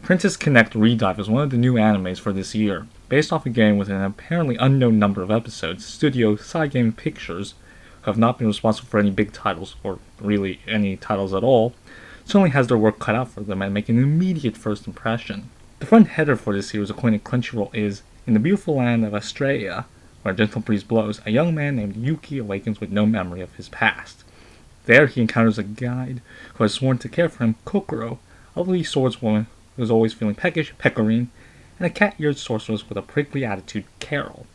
Princess Connect Redive is one of the new animes for this year. Based off a game with an apparently unknown number of episodes, studio Side Game Pictures, who have not been responsible for any big titles, or really any titles at all, certainly has their work cut out for them and make an immediate first impression. The front header for this series, according to Crunchyroll, is, in the beautiful land of Australia, where a gentle breeze blows, a young man named Yuki awakens with no memory of his past. There he encounters a guide who has sworn to care for him, Kokoro, a lovely swordswoman who is always feeling peckish, Pecorine, and a cat-eared sorceress with a prickly attitude, Carol.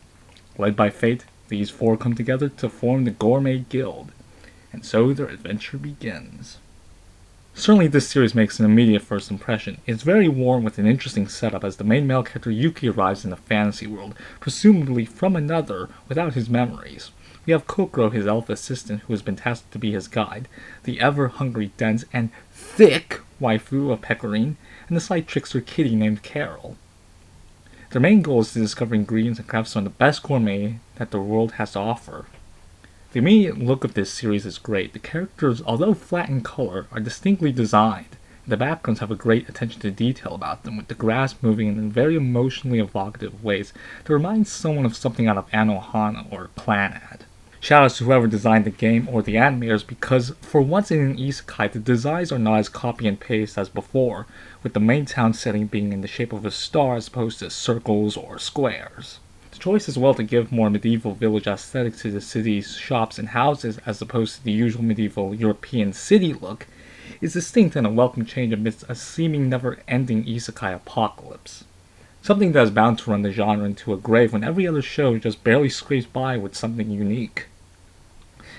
Led by fate, these four come together to form the Gourmet Guild, and so their adventure begins. Certainly this series makes an immediate first impression. It's very warm with an interesting setup as the main male character Yuki arrives in a fantasy world, presumably from another, without his memories. We have Kokoro, his elf assistant, who has been tasked to be his guide, the ever-hungry, dense, and thick waifu of Pecorine, and the slight trickster kitty named Carol. Their main goal is to discover ingredients and craft some of the best gourmet that the world has to offer. The immediate look of this series is great. The characters, although flat in color, are distinctly designed. The backgrounds have a great attention to detail about them, with the grass moving in very emotionally evocative ways that remind someone of something out of Anohana or Clannad. Shoutouts to whoever designed the game or the animators, because for once in an isekai, the designs are not as copy and paste as before, with the main town setting being in the shape of a star as opposed to circles or squares. The choice as well to give more medieval village aesthetic to the city's shops and houses as opposed to the usual medieval European city look is distinct and a welcome change amidst a seeming never-ending isekai apocalypse. Something that is bound to run the genre into a grave when every other show just barely scrapes by with something unique.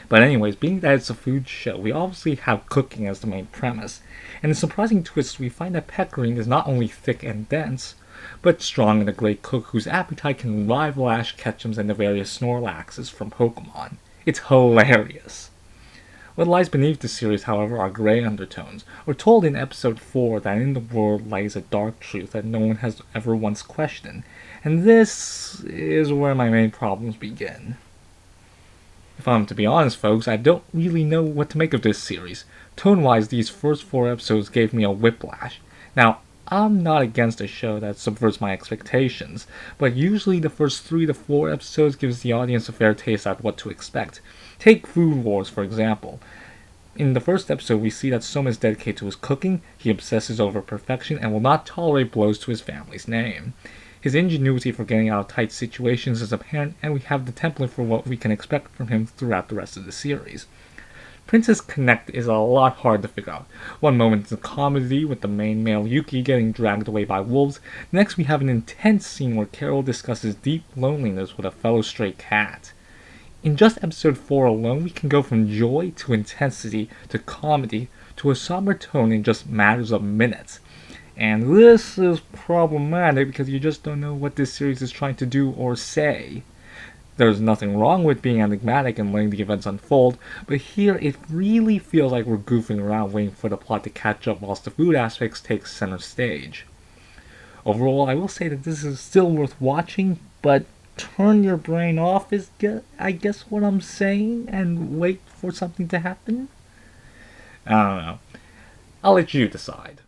But anyways, being that it's a food show, we obviously have cooking as the main premise, and in surprising twists we find that Pecorine is not only thick and dense, but strong and a great cook whose appetite can rival Ash Ketchum's and the various Snorlaxes from Pokemon. It's hilarious. What lies beneath the series, however, are grey undertones. We're told in episode 4 that in the world lies a dark truth that no one has ever once questioned, and this is where my main problems begin. If I'm to be honest, folks, I don't really know what to make of this series. Tone-wise, these first 4 episodes gave me a whiplash. Now, I'm not against a show that subverts my expectations, but usually the first 3 to 4 episodes gives the audience a fair taste at what to expect. Take Food Wars, for example. In the first episode, we see that Soma is dedicated to his cooking, he obsesses over perfection, and will not tolerate blows to his family's name. His ingenuity for getting out of tight situations is apparent, and we have the template for what we can expect from him throughout the rest of the series. Princess Connect is a lot hard to figure out. One moment it's a comedy with the main male Yuki getting dragged away by wolves. Next we have an intense scene where Carol discusses deep loneliness with a fellow stray cat. In just episode 4 alone, we can go from joy to intensity to comedy to a somber tone in just matters of minutes. And this is problematic because you just don't know what this series is trying to do or say. There's nothing wrong with being enigmatic and letting the events unfold, but here it really feels like we're goofing around waiting for the plot to catch up whilst the food aspects take center stage. Overall, I will say that this is still worth watching, but turn your brain off is, I guess, what I'm saying, and wait for something to happen? I don't know. I'll let you decide.